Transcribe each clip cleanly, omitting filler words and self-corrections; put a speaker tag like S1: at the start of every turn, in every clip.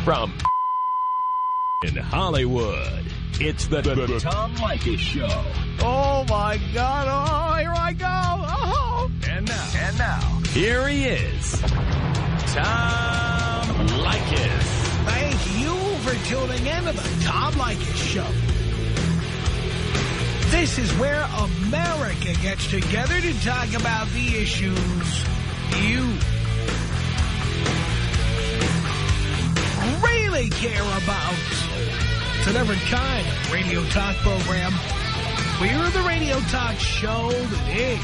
S1: From in Hollywood, it's the Tom Leykis Show.
S2: Oh, my God. Oh, here I go. Oh.
S1: And now, here he is, Tom Leykis.
S2: Thank you for tuning in to the Tom Leykis Show. This is where America gets together to talk about the issues you really care about. It's a different kind of radio talk program. We're the radio talk show that is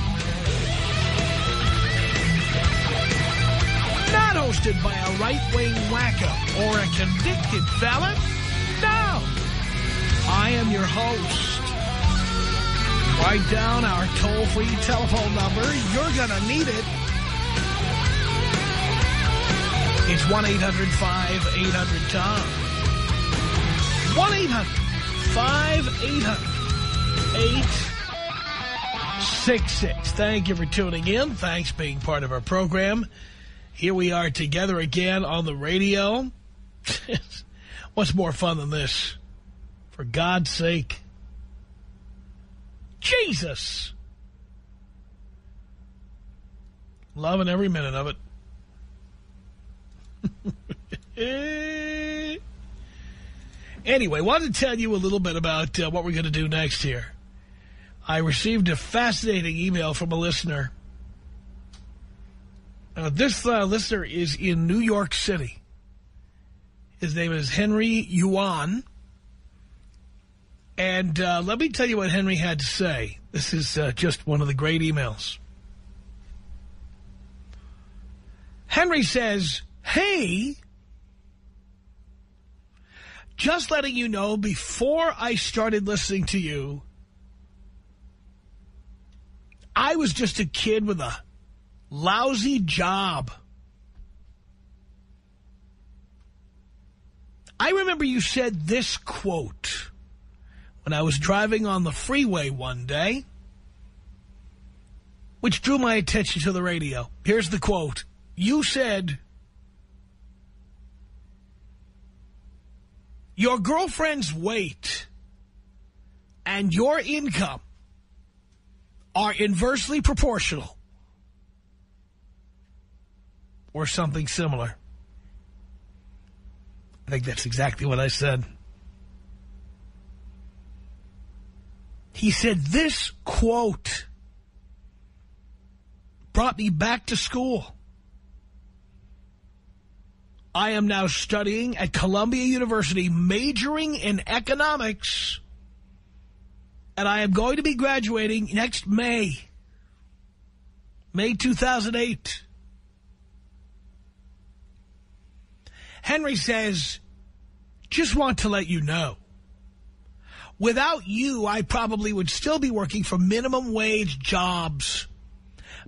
S2: not hosted by a right-wing wacko or a convicted felon. No. I am your host. Write down our toll-free telephone number. You're going to need it. It's 1-800-5800-TOM. 1-800-5800-866. Thank you for tuning in. Thanks for being part of our program. Here we are together again on the radio. What's more fun than this? For God's sake. Jesus. Loving every minute of it. Anyway, wanted to tell you a little bit about what we're going to do next here. I received a fascinating email from a listener. This listener is in New York City. His name is Henry Yuan. And let me tell you what Henry had to say. This is just one of the great emails. Henry says, hey, just letting you know, before I started listening to you, I was just a kid with a lousy job. I remember you said this quote when I was driving on the freeway one day, which drew my attention to the radio. Here's the quote. You said, your girlfriend's weight and your income are inversely proportional. Or something similar. I think that's exactly what I said. He said this quote brought me back to school. I am now studying at Columbia University, majoring in economics, and I am going to be graduating next May 2008. Henry says, just want to let you know, without you, I probably would still be working for minimum wage jobs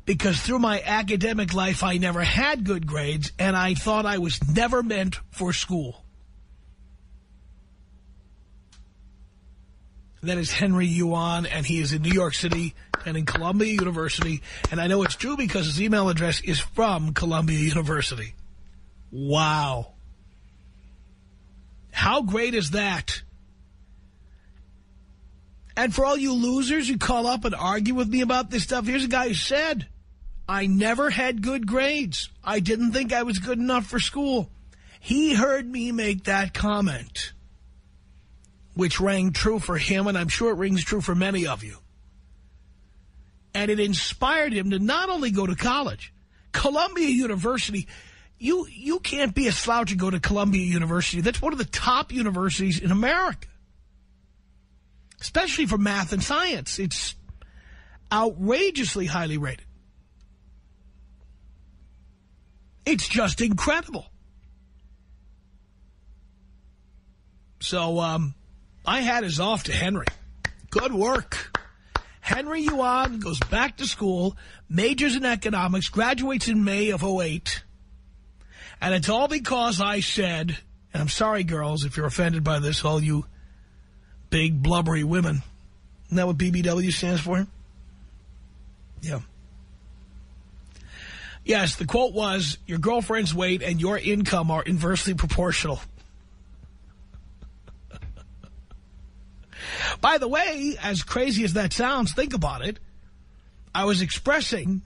S2: because through my academic life, I never had good grades and I thought I was never meant for school. That is Henry Yuan, and he is in New York City and in Columbia University. And I know it's true because his email address is from Columbia University. Wow. How great is that? And for all you losers who call up and argue with me about this stuff, here's a guy who said, I never had good grades. I didn't think I was good enough for school. He heard me make that comment, which rang true for him, and I'm sure it rings true for many of you. And it inspired him to not only go to college, Columbia University. You can't be a slouch and go to Columbia University. That's one of the top universities in America, especially for math and science. It's outrageously highly rated. It's just incredible. So I had his off to Henry. Good work. Henry Yuan goes back to school, majors in economics, graduates in May of 2008. And it's all because I said, and I'm sorry, girls, if you're offended by this, all you big blubbery women. Isn't that what BBW stands for? Yeah. Yes, the quote was, your girlfriend's weight and your income are inversely proportional. By the way, as crazy as that sounds, think about it. I was expressing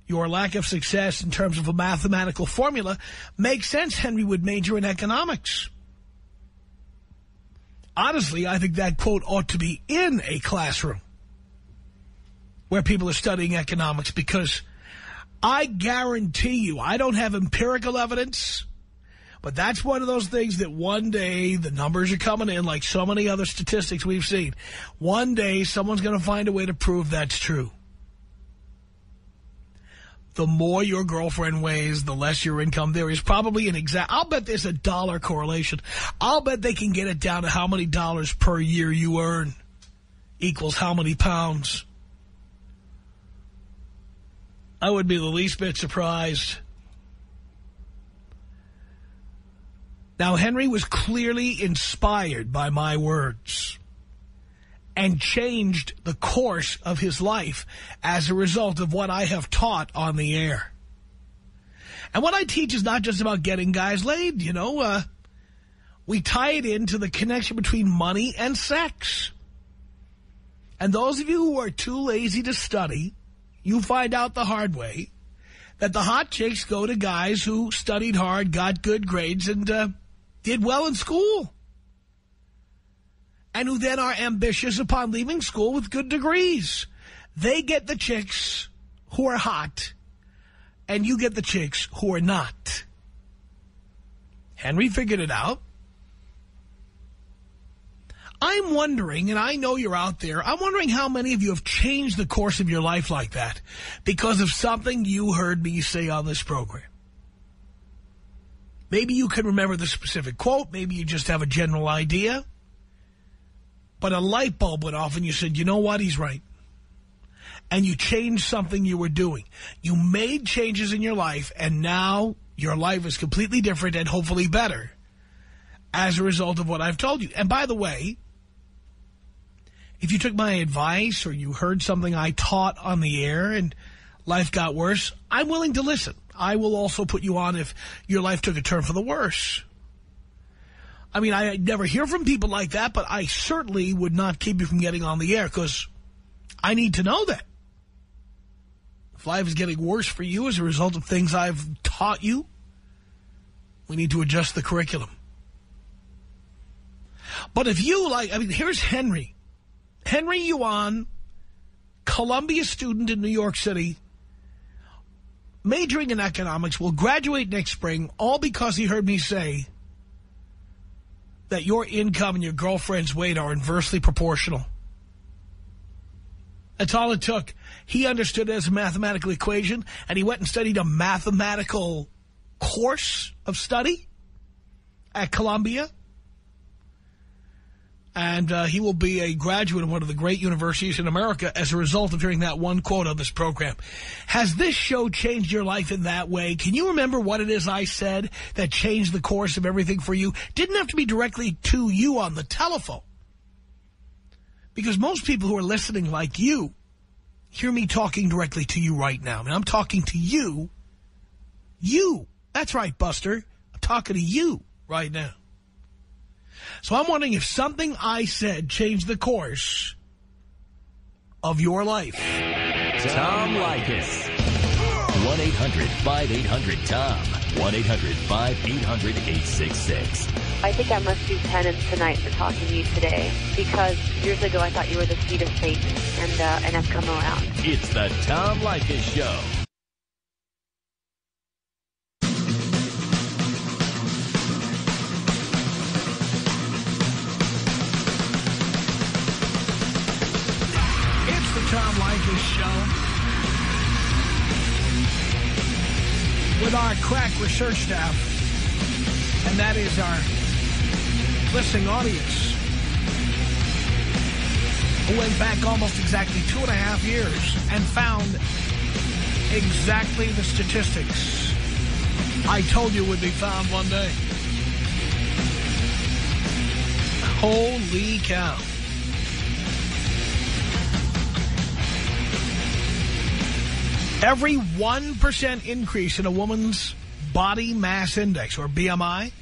S2: your lack of success in terms of a mathematical formula. Makes sense Henry would major in economics. Honestly, I think that quote ought to be in a classroom where people are studying economics, because I guarantee you, I don't have empirical evidence, but that's one of those things that one day the numbers are coming in like so many other statistics we've seen. One day someone's going to find a way to prove that's true. The more your girlfriend weighs, the less your income. There is probably an exact, I'll bet there's a dollar correlation. I'll bet they can get it down to how many dollars per year you earn equals how many pounds. I wouldn't be the least bit surprised. Now, Henry was clearly inspired by my words and changed the course of his life as a result of what I have taught on the air. And what I teach is not just about getting guys laid, you know. We tie it into the connection between money and sex. And those of you who are too lazy to study, you find out the hard way that the hot chicks go to guys who studied hard, got good grades, and did well in school. And who then are ambitious upon leaving school with good degrees. They get the chicks who are hot, and you get the chicks who are not. Henry figured it out. I'm wondering, and I know you're out there, I'm wondering how many of you have changed the course of your life like that because of something you heard me say on this program. Maybe you can remember the specific quote. Maybe you just have a general idea. But a light bulb went off and you said, you know what, he's right. And you changed something you were doing. You made changes in your life, and now your life is completely different and hopefully better as a result of what I've told you. And by the way, if you took my advice or you heard something I taught on the air and life got worse, I'm willing to listen. I will also put you on if your life took a turn for the worse. I mean, I never hear from people like that, but I certainly would not keep you from getting on the air because I need to know that. If life is getting worse for you as a result of things I've taught you, we need to adjust the curriculum. But if you like, I mean, here's Henry. Henry Yuan, Columbia student in New York City, majoring in economics, will graduate next spring, all because he heard me say that your income and your girlfriend's weight are inversely proportional. That's all it took. He understood it as a mathematical equation, and he went and studied a mathematical course of study at Columbia. And he will be a graduate of one of the great universities in America as a result of hearing that one quote on this program. Has this show changed your life in that way? Can you remember what it is I said that changed the course of everything for you? Didn't have to be directly to you on the telephone. Because most people who are listening like you hear me talking directly to you right now. I mean, I'm talking to you. You. That's right, Buster. I'm talking to you right now. So I'm wondering if something I said changed the course of your life.
S1: Tom Leykis. 1-800-5800-TOM. 1-800-5800-866.
S3: I think I must do penance tonight for talking to you today, because years ago I thought you were the seed of Satan, and I've come around.
S1: It's the Tom Leykis Show.
S2: Tom Leykis Show with our crack research staff, and that is our listening audience, who went back almost exactly 2.5 years and found exactly the statistics I told you would be found one day. Holy cow. Every 1% increase in a woman's body mass index, or BMI,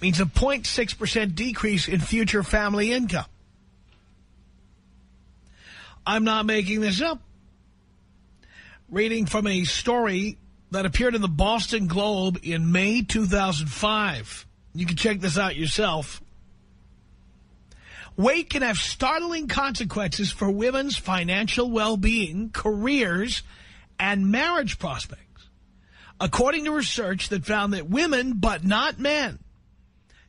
S2: means a 0.6% decrease in future family income. I'm not making this up. Reading from a story that appeared in the Boston Globe in May 2005. You can check this out yourself. Weight can have startling consequences for women's financial well-being, careers, and marriage prospects, according to research that found that women, but not men,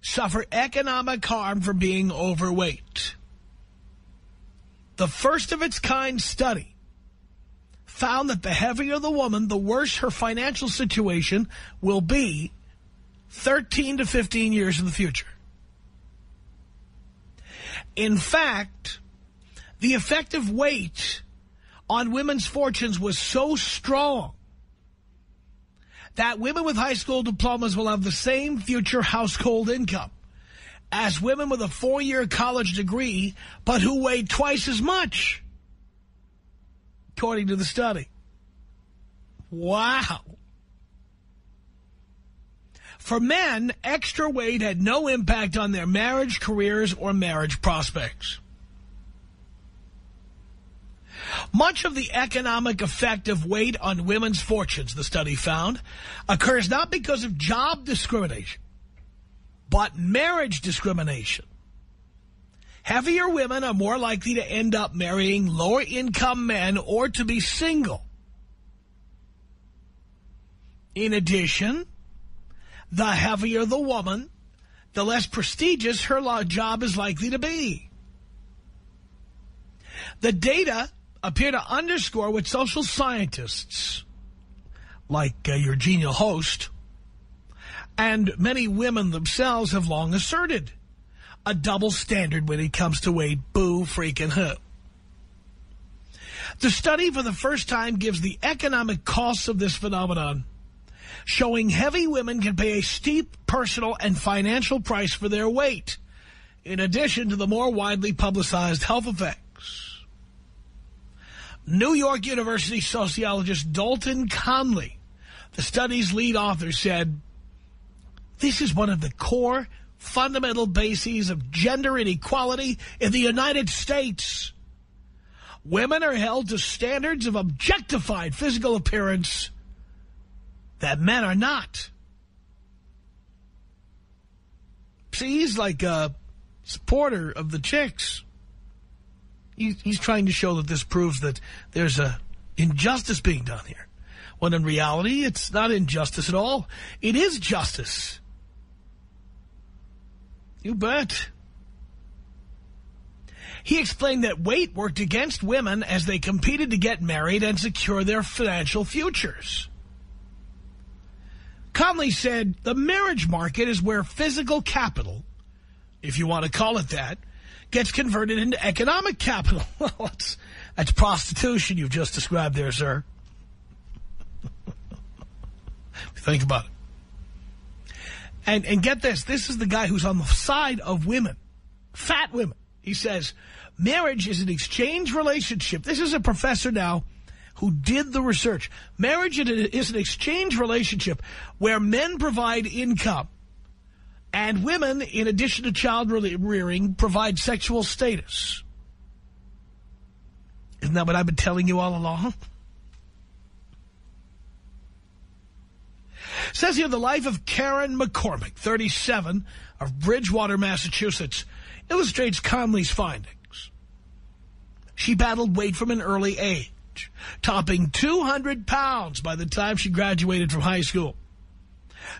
S2: suffer economic harm from being overweight. The first of its kind study found that the heavier the woman, the worse her financial situation will be 13 to 15 years in the future. In fact, the effect of weight on women's fortunes was so strong that women with high school diplomas will have the same future household income as women with a 4-year college degree, but who weigh twice as much, according to the study. Wow. For men, extra weight had no impact on their marriage, careers, or marriage prospects. Much of the economic effect of weight on women's fortunes, the study found, occurs not because of job discrimination, but marriage discrimination. Heavier women are more likely to end up marrying lower-income men or to be single. In addition, the heavier the woman, the less prestigious her job is likely to be. The data appear to underscore what social scientists, like your genial host, and many women themselves have long asserted: a double standard when it comes to weight. Boo freaking who. The study for the first time gives the economic costs of this phenomenon, showing heavy women can pay a steep personal and financial price for their weight, in addition to the more widely publicized health effects. New York University sociologist Dalton Conley, the study's lead author, said, "This is one of the core fundamental bases of gender inequality in the United States. Women are held to standards of objectified physical appearance that men are not." See, he's like a supporter of the chicks. He's trying to show that this proves that there's a injustice being done here, when in reality it's not injustice at all. It is justice. You bet. He explained that weight worked against women as they competed to get married and secure their financial futures. Conley said the marriage market is where physical capital, if you want to call it that, gets converted into economic capital. Well, that's prostitution you've just described there, sir. Think about it. And get this. This is the guy who's on the side of women, fat women. He says, marriage is an exchange relationship. This is a professor now who did the research. Marriage is an exchange relationship where men provide income and women, in addition to child rearing, provide sexual status. Isn't that what I've been telling you all along? Says here, the life of Karen McCormick, 37, of Bridgewater, Massachusetts, illustrates Conley's findings. She battled weight from an early age, topping 200 pounds by the time she graduated from high school.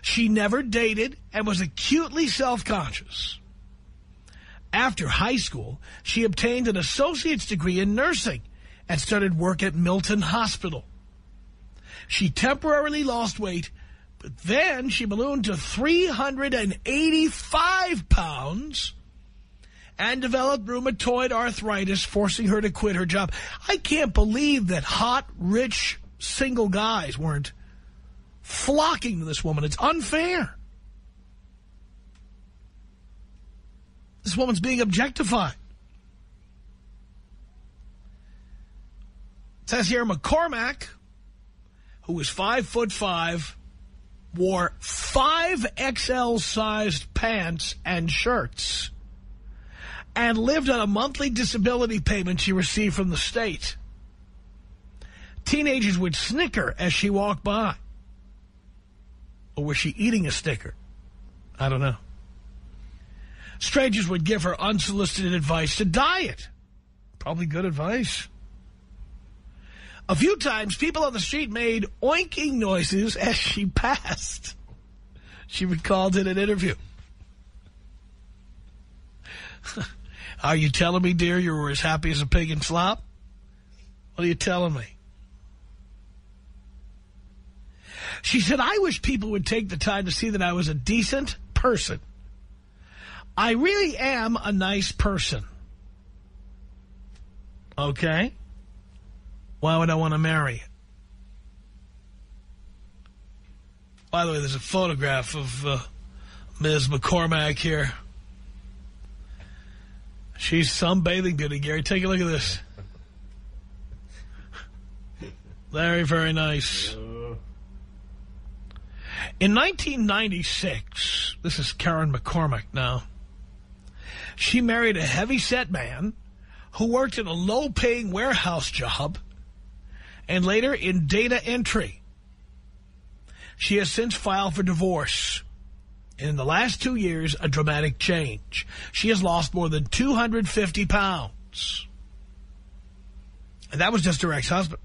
S2: She never dated and was acutely self-conscious. After high school, she obtained an associate's degree in nursing and started work at Milton Hospital. She temporarily lost weight, but then she ballooned to 385 pounds and developed rheumatoid arthritis, forcing her to quit her job. I can't believe that hot, rich, single guys weren't flocking to this woman. It's unfair. This woman's being objectified. It says here, McCormack, who was 5'5", wore 5 XL-sized pants and shirts, and lived on a monthly disability payment she received from the state. Teenagers would snicker as she walked by. Or was she eating a Snicker? I don't know. Strangers would give her unsolicited advice to diet. Probably good advice. A few times, people on the street made oinking noises as she passed. She recalled in an interview. Are you telling me, dear, you were as happy as a pig in slop? What are you telling me? She said, I wish people would take the time to see that I was a decent person. I really am a nice person. Okay? Why would I want to marry you? By the way, there's a photograph of Ms. McCormack here. She's some bathing beauty, Gary. Take a look at this. Very, very nice. In 1996, this is Karen McCormack now, she married a heavy-set man who worked in a low-paying warehouse job and later in data entry. She has since filed for divorce. And in the last 2 years, a dramatic change. She has lost more than 250 pounds. And that was just her ex-husband.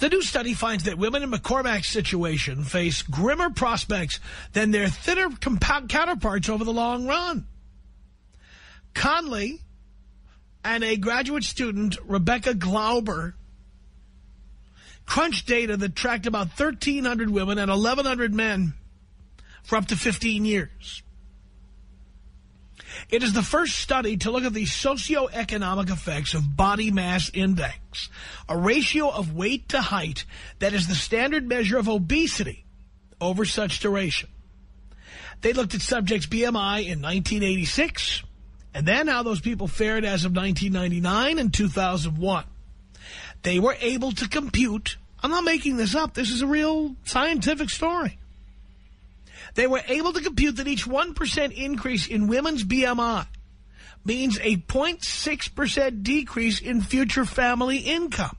S2: The new study finds that women in McCormack's situation face grimmer prospects than their thinner counterparts over the long run. Conley and a graduate student, Rebecca Glauber, crunched data that tracked about 1,300 women and 1,100 men for up to 15 years. It is the first study to look at the socioeconomic effects of body mass index, a ratio of weight to height that is the standard measure of obesity over such duration. They looked at subjects' BMI in 1986, and then how those people fared as of 1999 and 2001. They were able to compute, I'm not making this up, this is a real scientific story. They were able to compute that each 1% increase in women's BMI means a 0.6% decrease in future family income.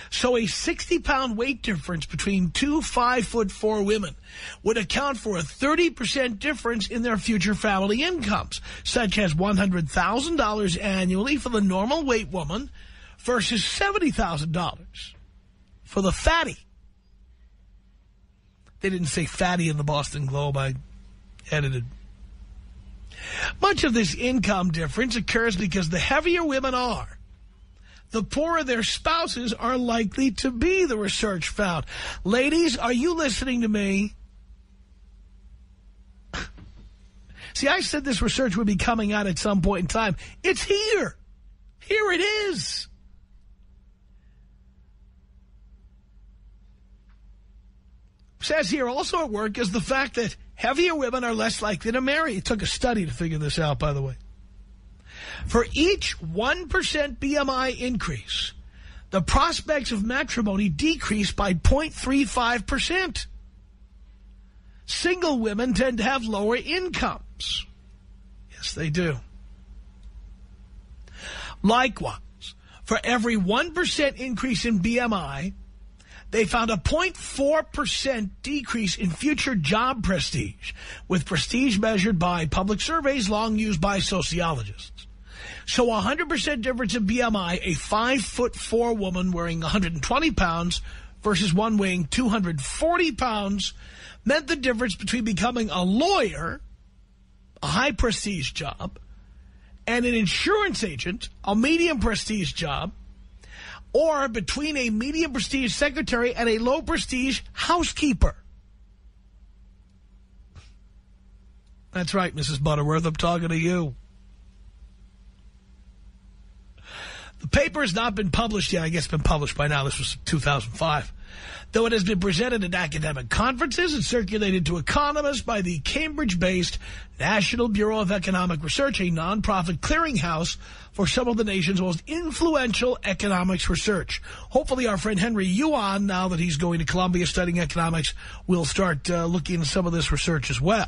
S2: So a 60-pound weight difference between two 5'4" women would account for a 30% difference in their future family incomes, such as $100,000 annually for the normal weight woman versus $70,000 for the fatty. They didn't say fatty in the Boston Globe. I edited. Much of this income difference occurs because the heavier women are, the poorer their spouses are likely to be, the research found. Ladies, are you listening to me? See, I said this research would be coming out at some point in time. It's here. Here it is. Says here also at work is the fact that heavier women are less likely to marry. It took a study to figure this out, by the way. For each 1% BMI increase, the prospects of matrimony decrease by 0.35%. Single women tend to have lower incomes. Yes, they do. Likewise, for every 1% increase in BMI, they found a 0.4% decrease in future job prestige, with prestige measured by public surveys long used by sociologists. So 100% difference in BMI, a 5'4" woman weighing 120 pounds versus one weighing 240 pounds, meant the difference between becoming a lawyer, a high prestige job, and an insurance agent, a medium prestige job, or between a medium prestige secretary and a low prestige housekeeper. That's right, Mrs. Butterworth, I'm talking to you. The paper has not been published yet. I guess it's been published by now. This was 2005. Though it has been presented at academic conferences and circulated to economists by the Cambridge-based National Bureau of Economic Research, a nonprofit clearinghouse for some of the nation's most influential economics research. Hopefully our friend Henry Yuan, now that he's going to Columbia studying economics, will start looking into some of this research as well.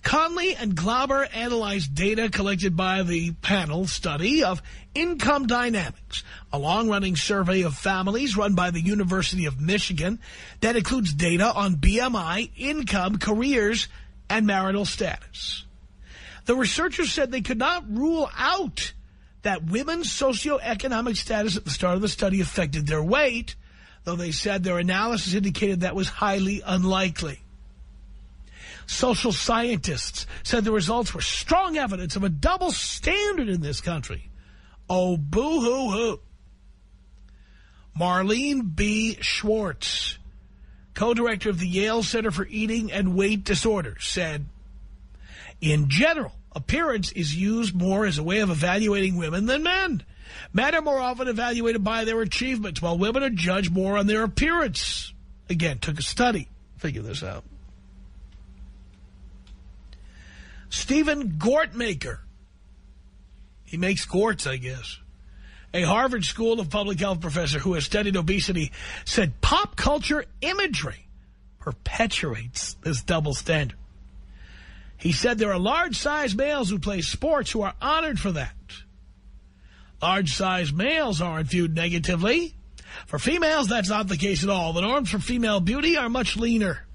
S2: Conley and Glauber analyzed data collected by the panel study of income dynamics, a long-running survey of families run by the University of Michigan that includes data on BMI, income, careers, and marital status. The researchers said they could not rule out that women's socioeconomic status at the start of the study affected their weight, though they said their analysis indicated that was highly unlikely. Social scientists said the results were strong evidence of a double standard in this country. Oh, boo-hoo-hoo. Marlene B. Schwartz, co-director of the Yale Center for Eating and Weight Disorders, said, in general, appearance is used more as a way of evaluating women than men. Men are more often evaluated by their achievements, while women are judged more on their appearance. Again, took a study to figure this out. Stephen Gortmaker, he makes gorts, I guess, a Harvard School of Public Health professor who has studied obesity, said pop culture imagery perpetuates this double standard. He said there are large-sized males who play sports who are honored for that. Large-sized males aren't viewed negatively. For females, that's not the case at all. The norms for female beauty are much leaner.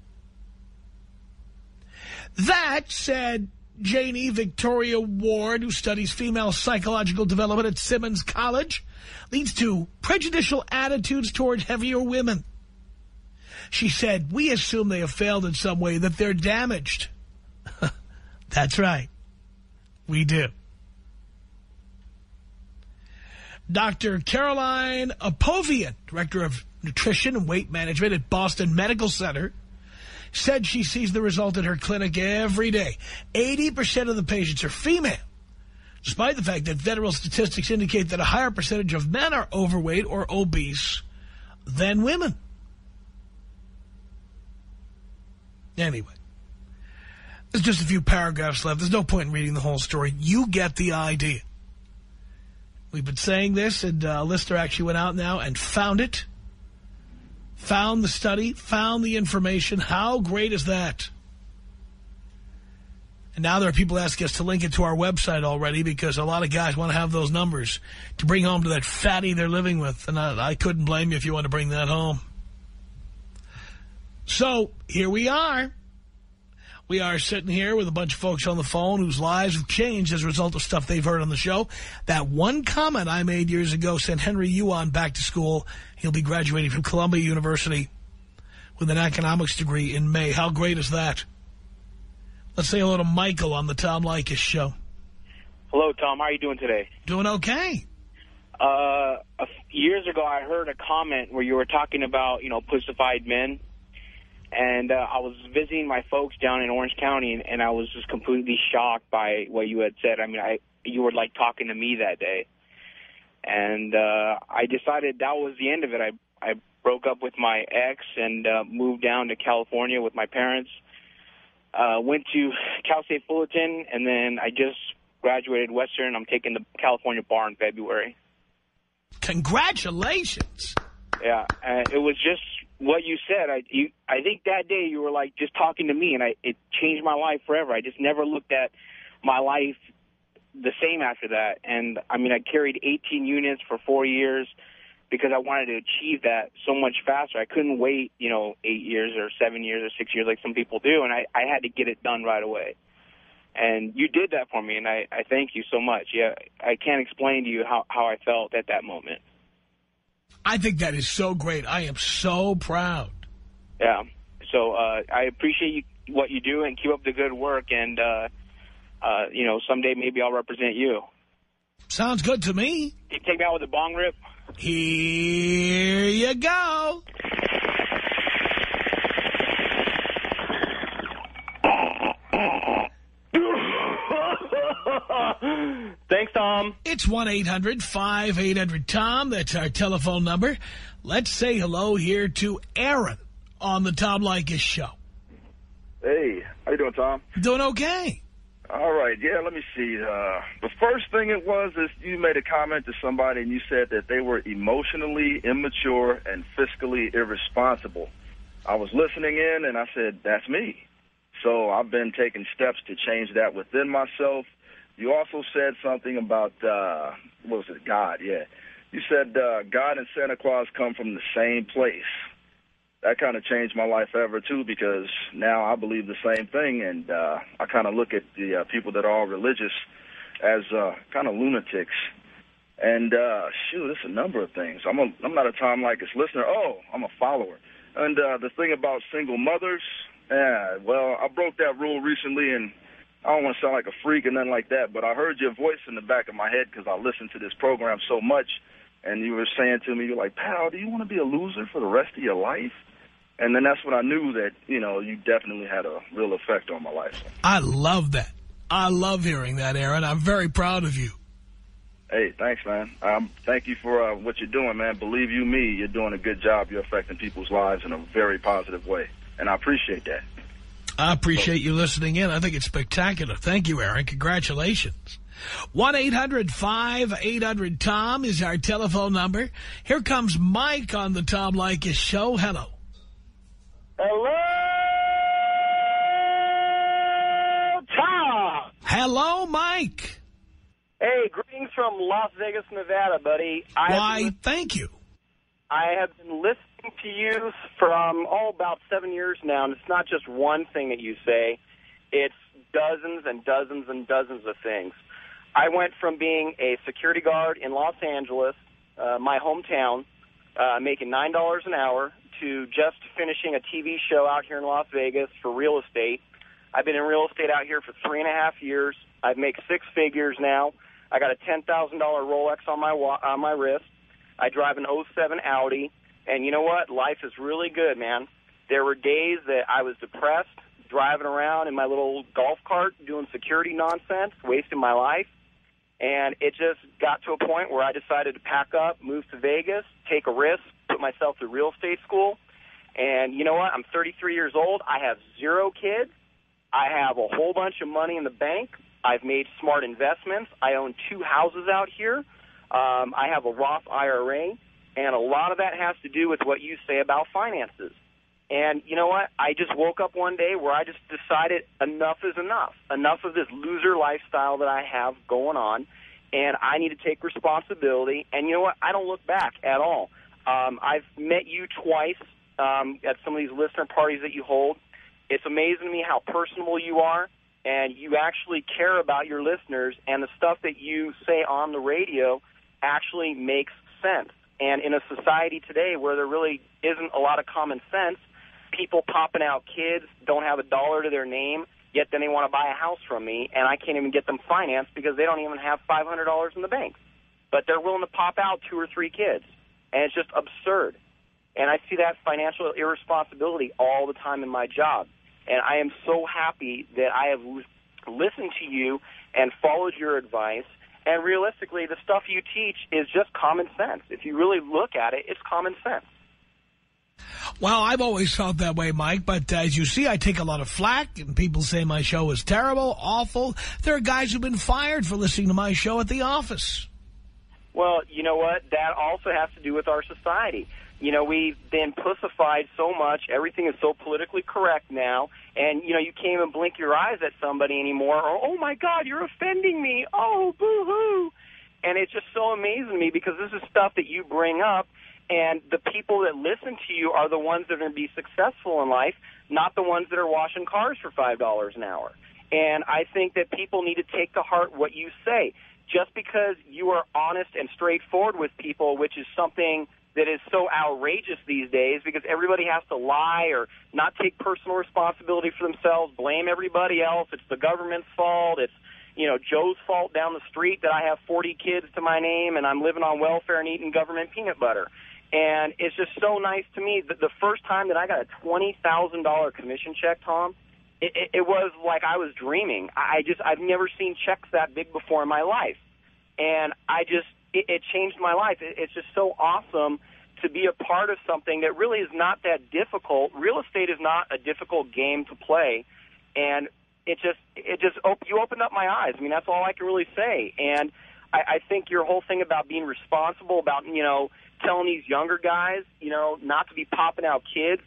S2: That, said Janie Victoria Ward, who studies female psychological development at Simmons College, leads to prejudicial attitudes toward heavier women. She said, we assume they have failed in some way, that they're damaged. That's right. We do. Dr. Caroline Apovian, director of nutrition and weight management at Boston Medical Center, said she sees the result in her clinic every day. 80% of the patients are female, despite the fact that federal statistics indicate that a higher percentage of men are overweight or obese than women. Anyway, there's just a few paragraphs left. There's no point in reading the whole story. You get the idea. We've been saying this, and a listener actually went out now and found it. Found the study, found the information. How great is that? And now there are people asking us to link it to our website already because a lot of guys want to have those numbers to bring home to that fatty they're living with. And I couldn't blame you if you want to bring that home. So here we are. We are sitting here with a bunch of folks on the phone whose lives have changed as a result of stuff they've heard on the show. That one comment I made years ago sent Henry Yuan back to school. He'll be graduating from Columbia University with an economics degree in May. How great is that? Let's say hello to Michael on the Tom Leykis show.
S4: Hello, Tom. How are you doing today?
S2: Doing okay.
S4: Years ago, I heard a comment where you were talking about, pussified men. And I was visiting my folks down in Orange County, and I was just completely shocked by what you had said. I mean, you were like talking to me that day. And I decided that was the end of it. I broke up with my ex and moved down to California with my parents. Went to Cal State Fullerton, and then I just graduated Western. I'm taking the California bar in February.
S2: Congratulations.
S4: Yeah, it was just what you said. I think that day you were like just talking to me, and it changed my life forever. I just never looked at my life the same after that. And, I mean, I carried 18 units for 4 years because I wanted to achieve that so much faster. I couldn't wait, 8 years or 7 years or 6 years like some people do, and I had to get it done right away. And you did that for me, and I thank you so much. Yeah, I can't explain to you how I felt at that moment.
S2: I think that is so great. I am so proud.
S4: Yeah. So I appreciate what you do and keep up the good work. And, someday maybe I'll represent you.
S2: Sounds good to me.
S4: Can you take me out with a bong rip?
S2: Here you go.
S4: Thanks
S5: Tom.
S2: It's 1-800-5800-TOM. That's our telephone number. Let's say hello here to Aaron on the Tom Leykis show.
S6: Hey, how you doing, Tom?
S2: Doing okay.
S6: All right, yeah, let me see. The first thing it was is you made a comment to somebody and you said that they were emotionally immature and fiscally irresponsible. I was listening in and I said, that's me. So I've been taking steps to change that within myself. You also said something about, what was it, God, yeah. You said God and Santa Claus come from the same place. That kind of changed my life ever, too, because now I believe the same thing, and I kind of look at the people that are all religious as kind of lunatics. And, shoot, it's a number of things. I'm not a Tom Leykis listener. Oh, I'm a follower. And the thing about single mothers, well, I broke that rule recently, and I don't want to sound like a freak or nothing like that, but I heard your voice in the back of my head because I listened to this program so much, and you were saying to me, you're like, pal, do you want to be a loser for the rest of your life? And then that's when I knew that, you know, you definitely had a real effect on my life.
S2: I love that. I love hearing that, Aaron. I'm very proud of you.
S6: Hey, thanks, man. Thank you for what you're doing, man. Believe you me, you're doing a good job. You're affecting people's lives in a very positive way, and I appreciate that.
S2: I appreciate you listening in. I think it's spectacular. Thank you, Aaron. Congratulations. 1-800-5800-TOM is our telephone number. Here comes Mike on the Tom Leykis show. Hello.
S5: Hello, Tom.
S2: Hello, Mike.
S5: Hey, greetings from Las Vegas, Nevada, buddy.
S2: Why, thank you.
S5: I have been listening to you from, about 7 years now, and it's not just one thing that you say. It's dozens and dozens and dozens of things. I went from being a security guard in Los Angeles, my hometown, making $9 an hour, to just finishing a TV show out here in Las Vegas for real estate. I've been in real estate out here for 3.5 years. I make six figures now. I got a $10,000 Rolex on my wrist. I drive an '07 Audi. And you know what? Life is really good, man. There were days that I was depressed, driving around in my little golf cart, doing security nonsense, wasting my life. And it just got to a point where I decided to pack up, move to Vegas, take a risk, put myself through real estate school. And you know what? I'm 33 years old. I have 0 kids. I have a whole bunch of money in the bank. I've made smart investments. I own 2 houses out here. I have a Roth IRA. And a lot of that has to do with what you say about finances. And you know what? I just woke up one day where I just decided enough is enough. Enough of this loser lifestyle that I have going on, and I need to take responsibility. And you know what? I don't look back at all. I've met you twice at some of these listener parties that you hold. It's amazing to me how personable you are, and you actually care about your listeners, and the stuff that you say on the radio actually makes sense. And in a society today where there really isn't a lot of common sense, people popping out kids don't have $1 to their name, yet then they want to buy a house from me, and I can't even get them financed because they don't even have $500 in the bank. But they're willing to pop out 2 or 3 kids, and it's just absurd. And I see that financial irresponsibility all the time in my job. And I am so happy that I have listened to you and followed your advice. And realistically, the stuff you teach is just common sense. If you really look at it, it's common sense.
S2: Well, I've always felt that way, Mike, but as you see, I take a lot of flack, and people say my show is terrible, awful. There are guys who've been fired for listening to my show at the office.
S5: Well, you know what? That also has to do with our society. You know, we've been pussified so much. Everything is so politically correct now. And, you know, you can't even blink your eyes at somebody anymore. Or, oh, my God, you're offending me. Oh, boo-hoo. And it's just so amazing to me because this is stuff that you bring up. And the people that listen to you are the ones that are going to be successful in life, not the ones that are washing cars for $5 an hour. And I think that people need to take to heart what you say. Just because you are honest and straightforward with people, which is something that is so outrageous these days because everybody has to lie or not take personal responsibility for themselves, blame everybody else. It's the government's fault. It's, you know, Joe's fault down the street that I have 40 kids to my name and I'm living on welfare and eating government peanut butter. And it's just so nice to me that the first time that I got a $20,000 commission check, Tom, it was like I was dreaming. I've never seen checks that big before in my life. And it changed my life. It's just so awesome to be a part of something that really is not that difficult. Real estate is not a difficult game to play, and you opened up my eyes. I mean, that's all I can really say. And I think your whole thing about being responsible, about, telling these younger guys, not to be popping out kids,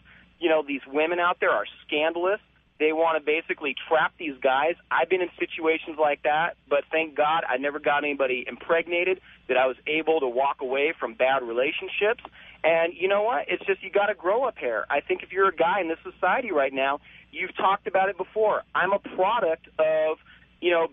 S5: these women out there are scandalous. They want to basically trap these guys. I've been in situations like that, but thank God I never got anybody impregnated, that I was able to walk away from bad relationships. And you know what? It's just you got to grow up here. I think if you're a guy in this society right now, you've talked about it before. I'm a product of,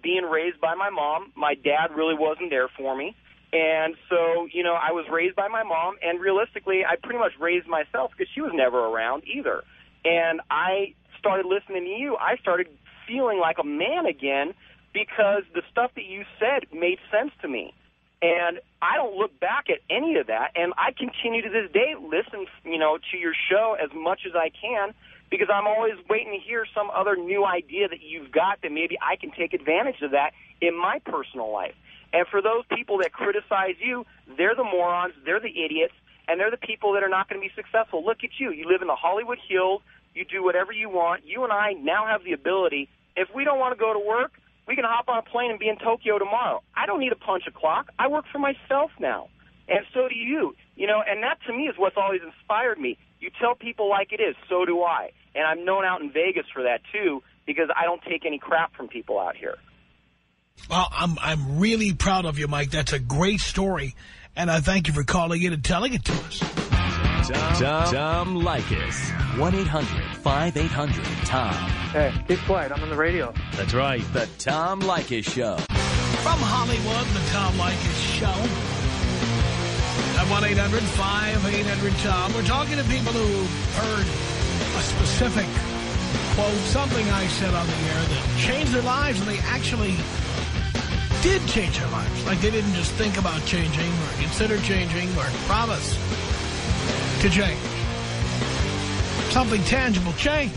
S5: being raised by my mom. My dad really wasn't there for me. And so, I was raised by my mom, and realistically, I pretty much raised myself because she was never around either. And I started listening to you. I started feeling like a man again because the stuff that you said made sense to me. And I don't look back at any of that, and I continue to this day listen, to your show as much as I can, because I'm always waiting to hear some other new idea that you've got that maybe I can take advantage of that in my personal life. And for those people that criticize you, they're the morons, they're the idiots, and they're the people that are not going to be successful. Look at you. You live in the Hollywood Hills. You do whatever you want. You and I now have the ability, if we don't want to go to work, we can hop on a plane and be in Tokyo tomorrow. I don't need to punch a clock. I work for myself now. And so do you. And that to me is what's always inspired me. You tell people like it is, so do I. And I'm known out in Vegas for that, too, because I don't take any crap from people out here.
S2: Well, I'm really proud of you, Mike. That's a great story. And I thank you for calling in and telling it to us.
S1: Tom Leykis. 1-800-5800-TOM.
S7: Hey, keep quiet. I'm on the radio.
S1: That's right. The Tom Leykis Show.
S2: From Hollywood, the Tom Leykis Show. At 1-800-5800-TOM. We're talking to people who heard a specific quote, something I said on the air that changed their lives, and they actually did change their lives. Like they didn't just think about changing or consider changing or promise to change. Something tangible changed.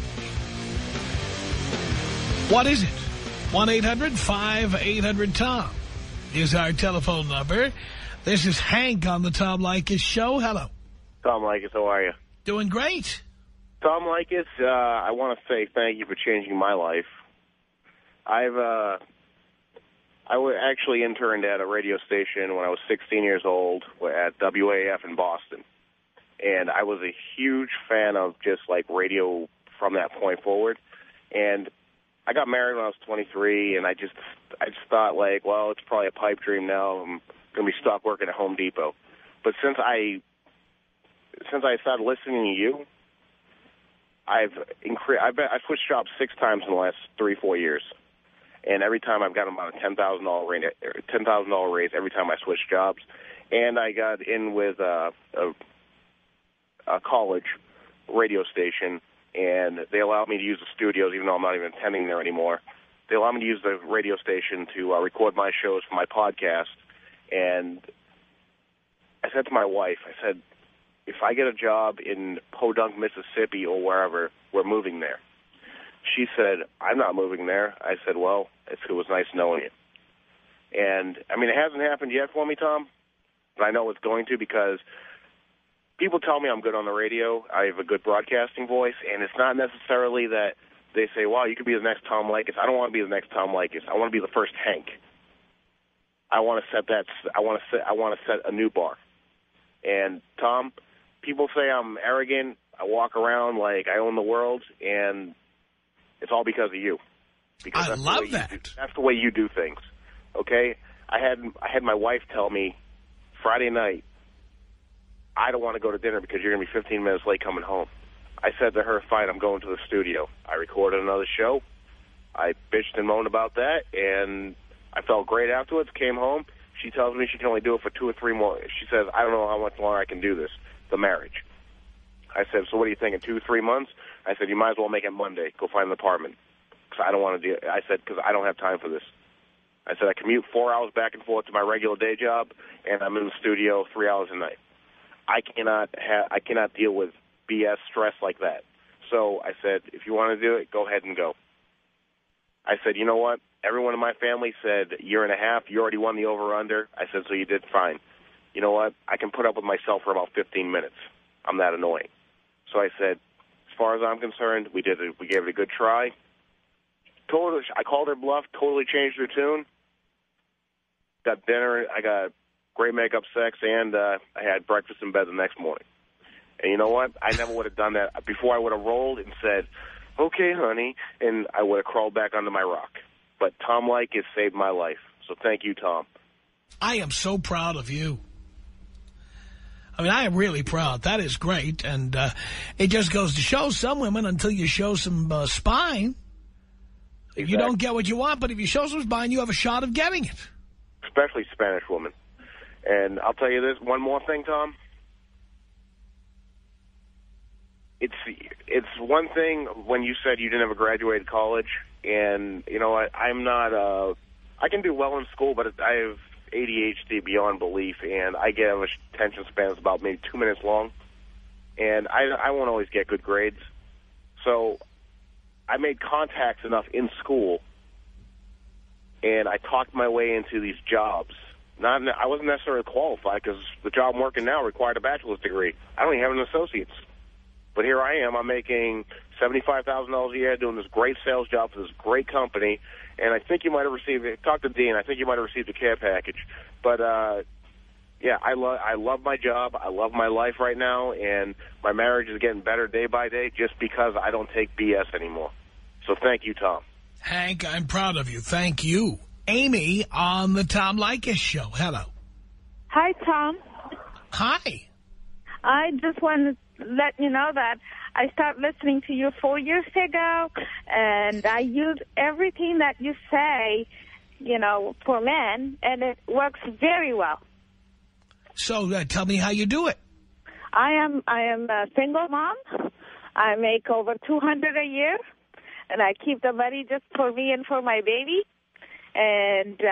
S2: What is it? 1-800-5800-TOM is our telephone number. This is Hank on the Tom Leykis Show. Hello.
S8: Tom Leykis, how are you?
S2: Doing great.
S8: Tom Leykis, I want to say thank you for changing my life. I actually interned at a radio station when I was 16 years old at WAF in Boston. And I was a huge fan of just like radio from that point forward. And I got married when I was 23, and I just thought like, well, it's probably a pipe dream now. I'm going to be stuck working at Home Depot. But since I started listening to you, I switched jobs 6 times in the last 3-4 years. And every time I've gotten about a $10,000 raise every time I switched jobs. And I got in with a college radio station, and they allowed me to use the studios, even though I'm not even attending there anymore. They allowed me to use the radio station to record my shows for my podcast. And I said to my wife, I said, if I get a job in Podunk, Mississippi, or wherever, we're moving there. She said, I'm not moving there. I said, well, it was nice knowing you. And, I mean, it hasn't happened yet for me, Tom, but I know it's going to, because people tell me I'm good on the radio. I have a good broadcasting voice, and it's not necessarily that they say, wow, you could be the next Tom Leykis. I don't want to be the next Tom Leykis. I want to be the first Hank. I want to set a new bar. And, Tom, people say I'm arrogant. I walk around like I own the world, and it's all because of you. Because
S2: I love that.
S8: That's the way you do things, okay? I had my wife tell me Friday night, I don't want to go to dinner because you're going to be 15 minutes late coming home. I said to her, fine, I'm going to the studio. I recorded another show. I bitched and moaned about that, and I felt great afterwards, came home. She tells me she can only do it for 2 or 3 more. She says, I don't know how much longer I can do this, the marriage. I said, so what do you think, in 2 or 3 months? I said, you might as well make it Monday. Go find an apartment. Because I don't want to do it. I said, because I don't have time for this. I said, I commute 4 hours back and forth to my regular day job, and I'm in the studio 3 hours a night. I cannot deal with BS stress like that. So I said, if you want to do it, go ahead and go. I said, you know what? everyone in my family said, year and a half, you already won the over-under. I said, so you did fine. You know what? I can put up with myself for about 15 minutes. I'm that annoying. So I said, as far as I'm concerned, we gave it a good try. I called her bluff, totally changed her tune. Got dinner, I got great makeup sex, and I had breakfast in bed the next morning. And you know what? I never would have done that. Before I would have rolled and said, okay, honey, and I would have crawled back under my rock. But Tom Leykis saved my life. So thank you, Tom.
S2: I am so proud of you. I mean, I am really proud. That is great. And it just goes to show some women, until you show some spine,
S8: Exactly.
S2: you don't get what you want. But if you show some spine, you have a shot of getting it.
S8: Especially Spanish women. And I'll tell you this, one more thing, Tom. It's one thing when you said you didn't ever graduate college, and, you know, I'm not, I can do well in school, but I have ADHD beyond belief, and I get a attention span that's about maybe 2 minutes long, and I won't always get good grades. So I made contacts enough in school, and I talked my way into these jobs. I wasn't necessarily qualified because the job I'm working now required a bachelor's degree. I don't even have an associate's. But here I am. I'm making $75,000 a year doing this great sales job for this great company. And I think you might have received it. Talk to Dean. I think you might have received a care package. But, yeah, I love my job. I love my life right now. And my marriage is getting better day by day just because I don't take BS anymore. So thank you, Tom.
S2: Hank, I'm proud of you. Thank you. Amy on the Tom Leykis Show. Hello.
S9: Hi, Tom.
S2: Hi.
S9: I just wanted to let you know that I started listening to you 4 years ago, and I use everything that you say, you know, for men, and it works very well.
S2: So tell me how you do it.
S9: I am a single mom. I make over $200 a year, and I keep the money just for me and for my baby. And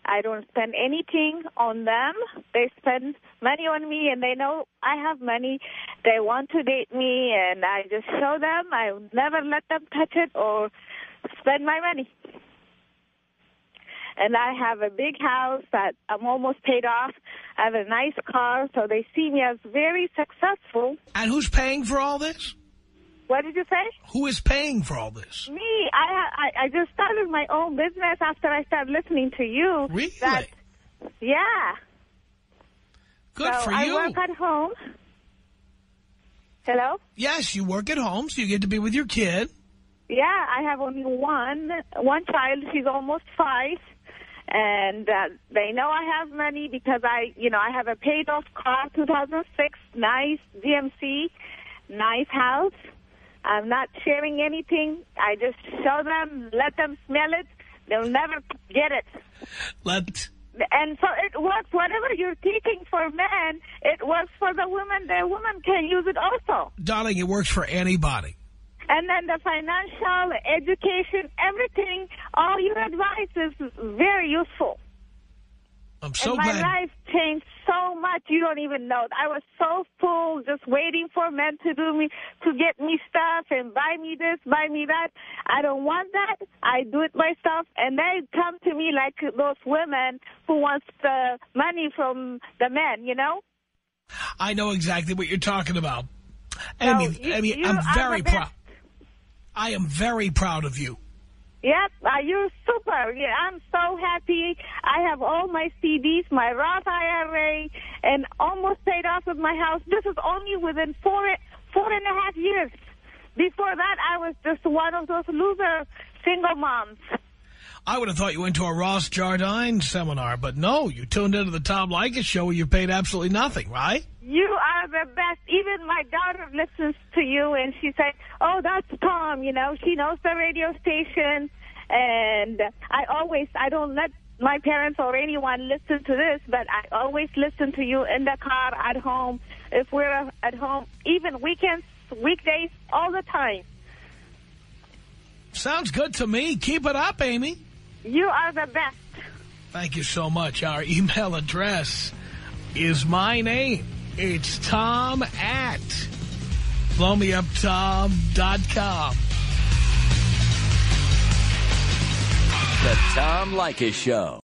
S9: I don't spend anything on them. They spend money on me, and they know I have money. They want to date me, and I just show them. I never let them touch it or spend my money. And I have a big house that I'm almost paid off. I have a nice car, so they see me as very successful.
S2: And who's paying for all this?
S9: What did you say?
S2: Who is paying for all this?
S9: Me. I just started my own business after I started listening to you.
S2: Really?
S9: Yeah.
S2: Good for you.
S9: I work at home. Hello?
S2: Yes, you work at home, so you get to be with your kid.
S9: Yeah, I have only one child. She's almost 5. And they know I have money because I have a paid-off car, 2006, nice GMC, nice house. I'm not sharing anything. I just show them, let them smell it. They'll never get it. And so it works. Whatever you're teaching for men, it works for the women. The women can use it also.
S2: Darling, it works for anybody.
S9: And then the financial, education, everything, all your advice is very useful.
S2: I'm so
S9: glad. And my life changed so much, you don't even know. I was so full, just waiting for men to get me stuff and buy me this, buy me that. I don't want that. I do it myself. And they come to me like those women who wants the money from the men, you know?
S2: I know exactly what you're talking about. Amy, I'm very proud. I am very proud of you.
S9: Yep, you're super. Yeah, I'm so happy. I have all my CDs, my Roth IRA, and almost paid off with my house. This is only within four and a half years. Before that, I was just one of those loser single moms.
S2: I would have thought you went to a Ross Jardine seminar, but no, you tuned into the Tom Leykis show where you paid absolutely nothing, right?
S9: You are the best. Even my daughter listens to you, and she said, oh, that's Tom, you know. She knows the radio station, and I don't let my parents or anyone listen to this, but I always listen to you in the car, at home, if we're at home, even weekends, weekdays, all the time.
S2: Sounds good to me. Keep it up, Amy.
S9: You are the best.
S2: Thank you so much. Our email address is my name. It's Tom@blowmeuptom.com.
S1: The Tom Leykis Show.